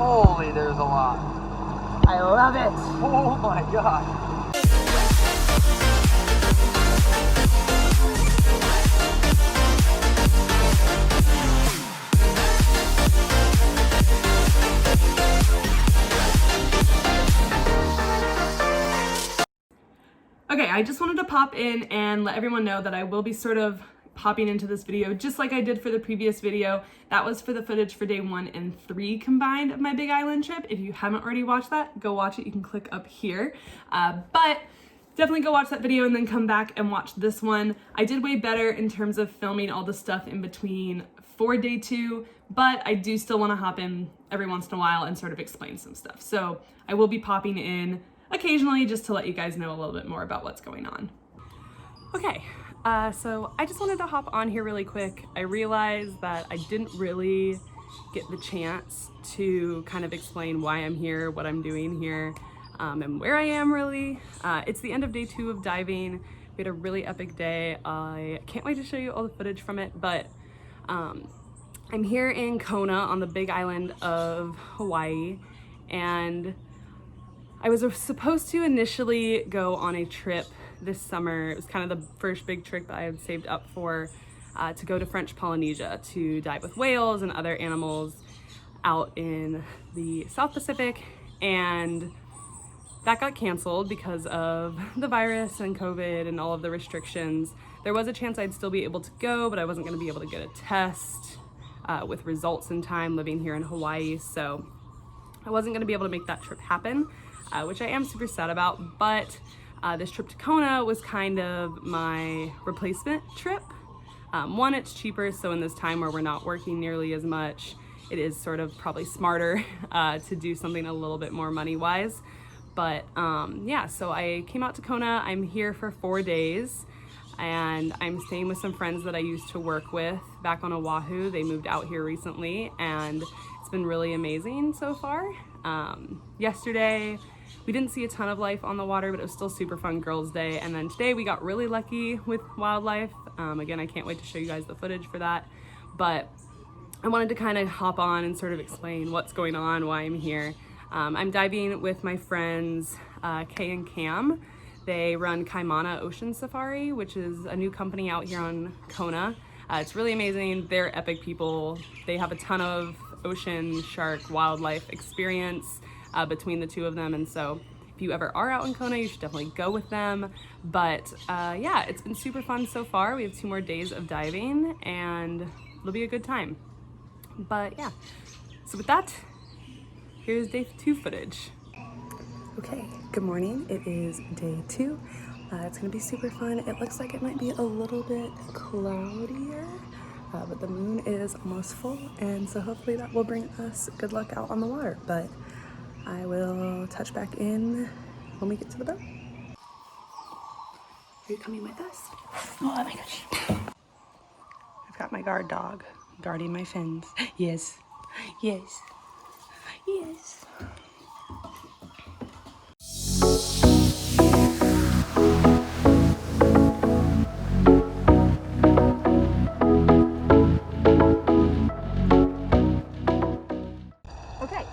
Holy, there's a lot. I love it. Oh my god. Okay, I just wanted to pop in and let everyone know that I will be sort of popping into this video just like I did for the previous video. That was for the footage for day 1 and 3 combined of my Big Island trip. If you haven't already watched that, go watch it. You can click up here. But definitely go watch that video and then come back and watch this one. I did way better in terms of filming all the stuff in between for day 2, but I do still want to hop in every once in a while and sort of explain some stuff. So I will be popping in occasionally just to let you guys know a little bit more about what's going on. Okay, so I just wanted to hop on here really quick. I realized that I didn't really get the chance to kind of explain why I'm here, what I'm doing here, and where I am really. It's the end of day 2 of diving. We had a really epic day. I can't wait to show you all the footage from it, but I'm here in Kona on the Big Island of Hawaii, and I was supposed to initially go on a trip this summer. It was kind of the first big trip I had saved up for, to go to French Polynesia to dive with whales and other animals out in the South Pacific, and that got canceled because of the virus and COVID and all of the restrictions. There was a chance I'd still be able to go, but I wasn't going to be able to get a test with results in time living here in Hawaii, so I wasn't going to be able to make that trip happen. Which I am super sad about, but this trip to Kona was kind of my replacement trip. One, it's cheaper, so in this time where we're not working nearly as much, it is sort of probably smarter to do something a little bit more money-wise. But yeah, so I came out to Kona. I'm here for 4 days, and I'm staying with some friends that I used to work with back on Oahu. They moved out here recently, and it's been really amazing so far. Yesterday, we didn't see a ton of life on the water, but it was still super fun girls' day. And then today we got really lucky with wildlife. Again, I can't wait to show you guys the footage for that. But I wanted to kind of hop on and sort of explain what's going on, why I'm here. I'm diving with my friends Kay and Cam. They run Kaimana Ocean Safari, which is a new company out here on Kona. It's really amazing. They're epic people. They have a ton of ocean shark wildlife experience between the two of them, and so if you ever are out in Kona, you should definitely go with them. But yeah, it's been super fun so far. We have 2 more days of diving, and it'll be a good time. But yeah, so with that, here's day 2 footage. Okay, good morning. It is day 2. It's gonna be super fun. It looks like it might be a little bit cloudier, but the moon is almost full, and so hopefully that will bring us good luck out on the water. But I will touch back in when we get to the boat. Are you coming with us? Oh my gosh. I've got my guard dog guarding my fins. Yes, yes, yes.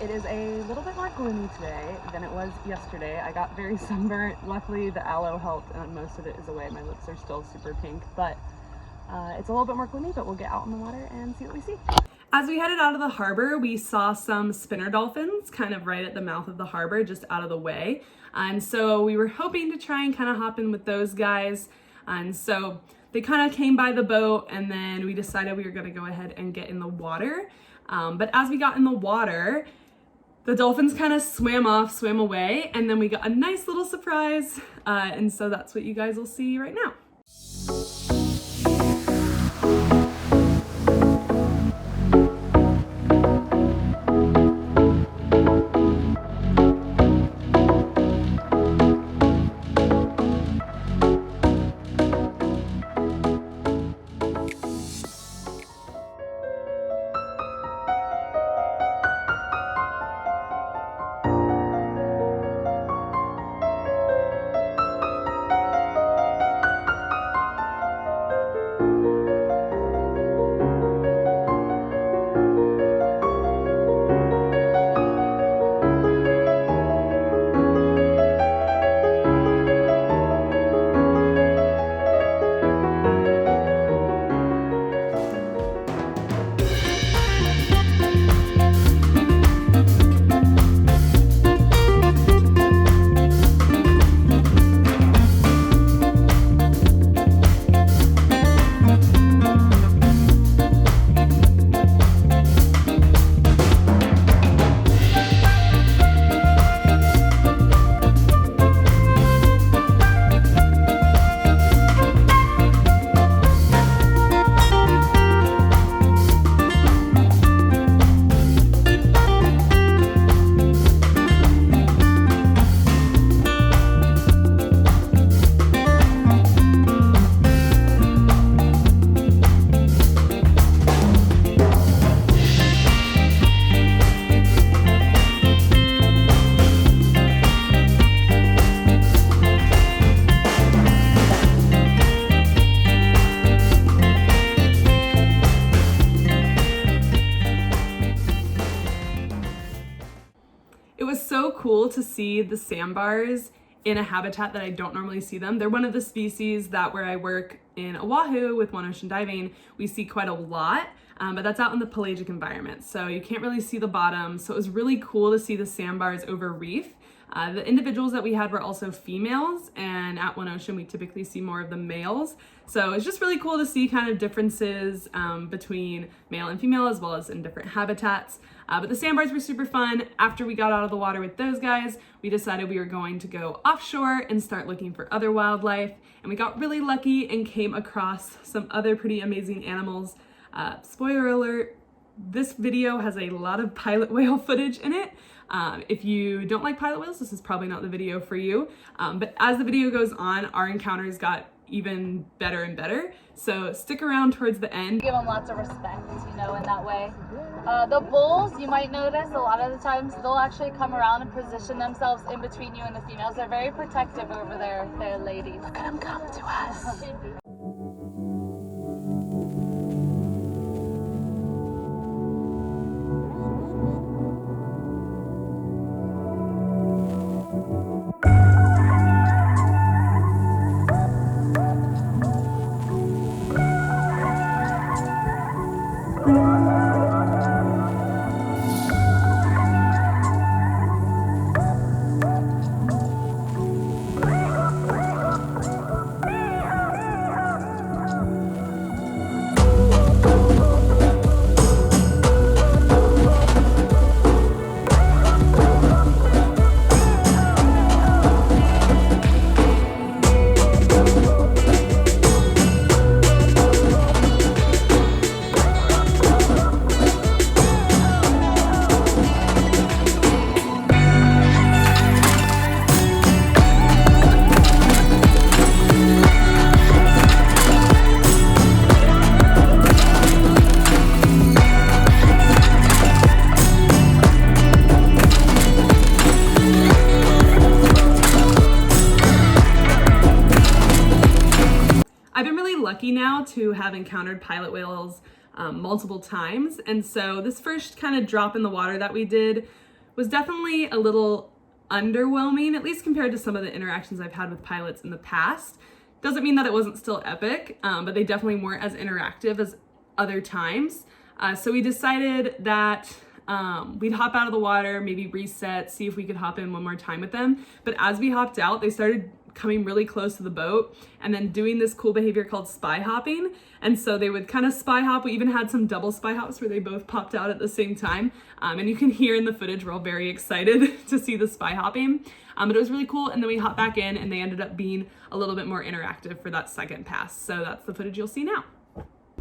It is a little bit more gloomy today than it was yesterday. I got very sunburnt. Luckily the aloe helped and most of it is away. My lips are still super pink, but it's a little bit more gloomy, but we'll get out in the water and see what we see. As we headed out of the harbor, we saw some spinner dolphins kind of right at the mouth of the harbor, just out of the way. And so we were hoping to try and kind of hop in with those guys. And so they kind of came by the boat, and then we decided we were going to go ahead and get in the water. But as we got in the water, the dolphins kind of swam away, and then we got a nice little surprise. And so that's what you guys will see right now. was so cool to see the sandbars in a habitat that I don't normally see them. They're one of the species that where I work in Oahu with One Ocean Diving, we see quite a lot, but that's out in the pelagic environment. So you can't really see the bottom. So it was really cool to see the sandbars over reef. The individuals that we had were also females, and at One Ocean we typically see more of the males. So it's just really cool to see kind of differences between male and female as well as in different habitats. But the sandbars were super fun. After we got out of the water with those guys, we decided we were going to go offshore and start looking for other wildlife. And we got really lucky and came across some other pretty amazing animals. Spoiler alert, this video has a lot of pilot whale footage in it. If you don't like pilot whales, this is probably not the video for you. But as the video goes on, our encounters got even better and better. So stick around towards the end. Give them lots of respect, you know, in that way. The bulls, you might notice a lot of the times they'll actually come around and position themselves in between you and the females. They're very protective over their ladies. Look at them come to us. Lucky now to have encountered pilot whales multiple times, and so this first kind of drop in the water that we did was definitely a little underwhelming, at least compared to some of the interactions I've had with pilots in the past. Doesn't mean that it wasn't still epic, but they definitely weren't as interactive as other times. So we decided that we'd hop out of the water, maybe reset, see if we could hop in one more time with them. But as we hopped out, they started coming really close to the boat and then doing this cool behavior called spy hopping. And so they would kind of spy hop. We even had some double spy hops where they both popped out at the same time. And you can hear in the footage, we're all very excited to see the spy hopping. But it was really cool. And then we hopped back in and they ended up being a little bit more interactive for that second pass. So that's the footage you'll see now.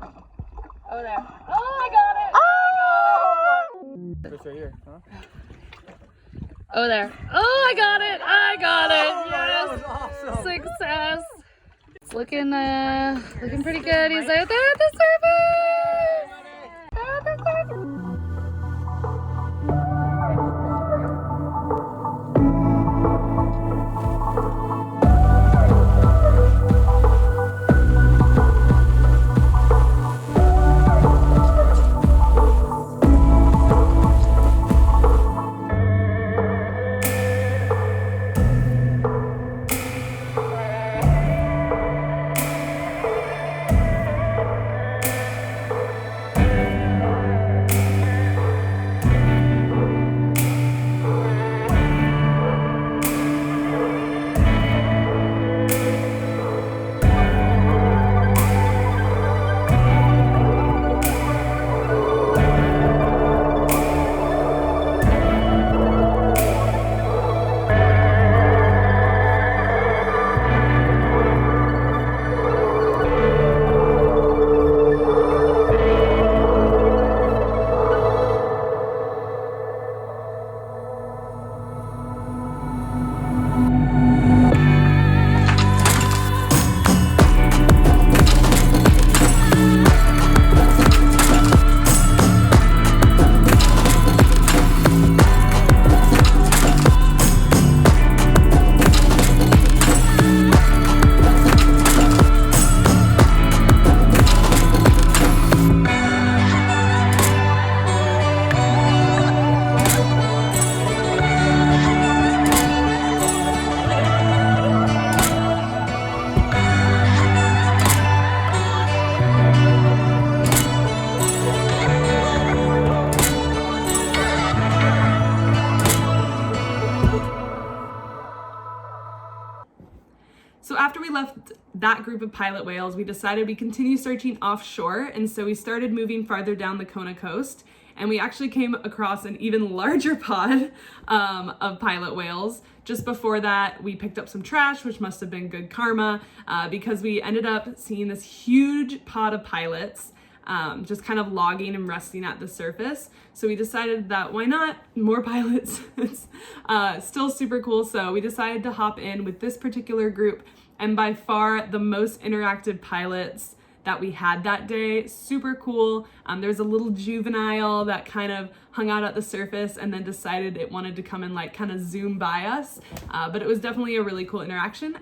Oh, there. Oh, I got it. Oh! It's right here, huh? Oh, there. Oh, I got it. I got it. Yes. That was awesome. Success. It's looking pretty good. He's out there at the surface. There at the surface. after we left that group of pilot whales, we decided we continue searching offshore, and so we started moving farther down the Kona coast, and we actually came across an even larger pod of pilot whales. Just before that, we picked up some trash, which must have been good karma, because we ended up seeing this huge pod of pilots just kind of logging and resting at the surface. So we decided that why not more pilots? It's still super cool. So we decided to hop in with this particular group, and by far the most interactive pilots that we had that day. Super cool. There's a little juvenile that kind of hung out at the surface and then decided it wanted to come and like kind of zoom by us. But it was definitely a really cool interaction.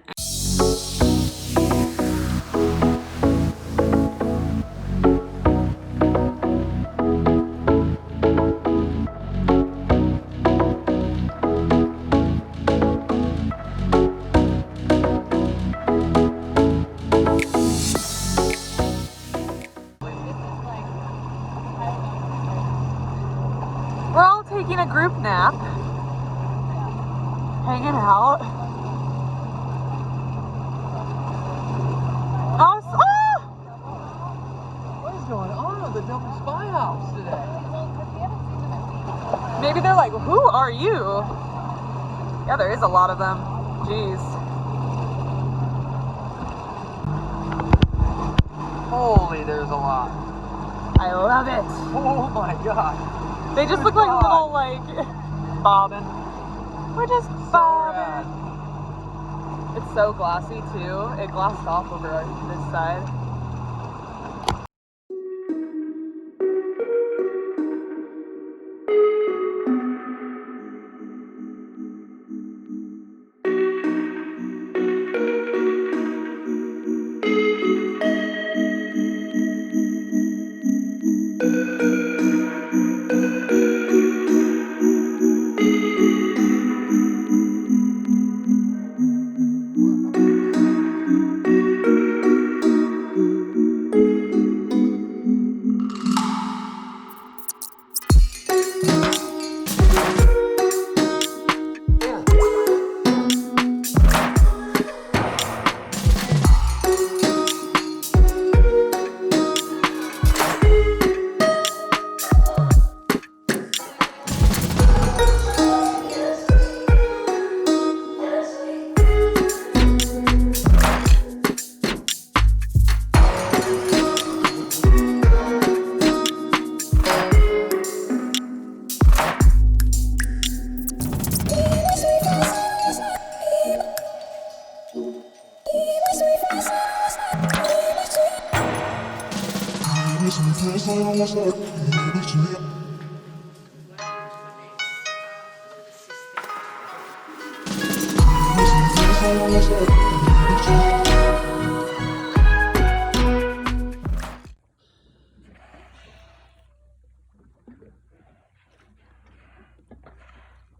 We're all taking a group nap, hanging out. What is going on at the Dolphins spy house today? Maybe they're like, who are you? Yeah, there is a lot of them. Jeez. Holy, there's a lot. I love it. Oh my god. They just look like a little, like, bobbing. We're just bobbing. It's so glassy, too. It glassed off over this side.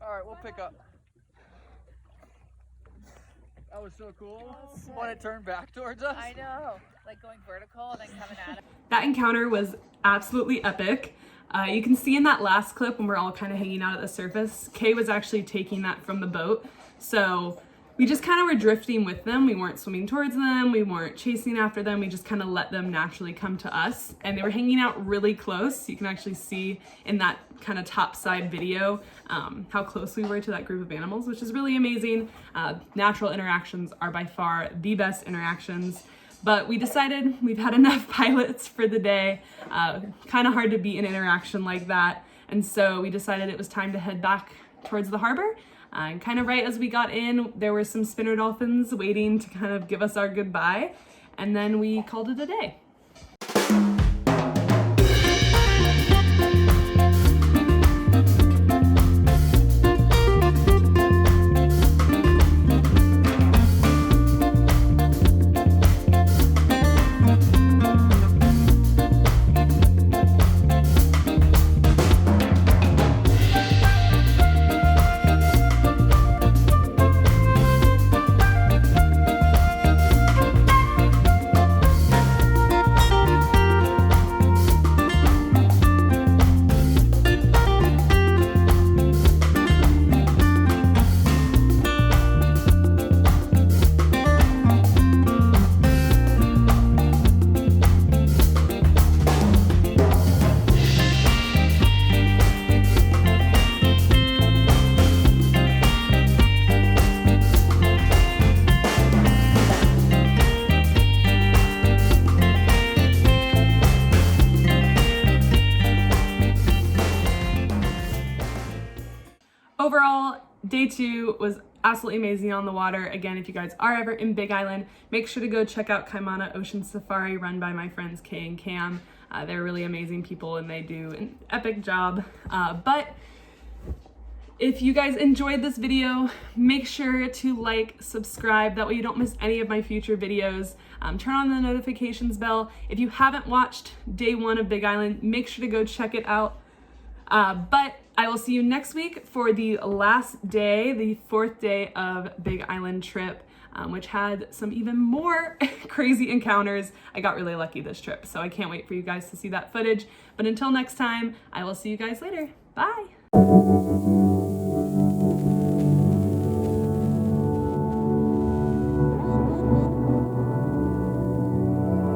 Alright, we'll pick up. That was so cool when it turned back towards us. I know, like going vertical and then coming at it. That encounter was absolutely epic. You can see in that last clip when we're all kind of hanging out at the surface, Kay was actually taking that from the boat. So we just kind of were drifting with them. We weren't swimming towards them. We weren't chasing after them. We just kind of let them naturally come to us. And they were hanging out really close. You can actually see in that kind of top side video how close we were to that group of animals, which is really amazing. Natural interactions are by far the best interactions. But we decided we've had enough pilots for the day. Kind of hard to beat an interaction like that. And so we decided it was time to head back towards the harbor. And kind of right as we got in, there were some spinner dolphins waiting to kind of give us our goodbye. And then we called it a day. Overall, day 2 was absolutely amazing on the water. Again, if you guys are ever in Big Island, make sure to go check out Kaimana Ocean Safari run by my friends Kay and Cam. They're really amazing people and they do an epic job. But if you guys enjoyed this video, make sure to like, subscribe, that way you don't miss any of my future videos. Turn on the notifications bell. If you haven't watched day 1 of Big Island, make sure to go check it out. But I will see you next week for the last day, the 4th day of Big Island trip, which had some even more crazy encounters. I got really lucky this trip, so I can't wait for you guys to see that footage. But until next time, I will see you guys later. Bye.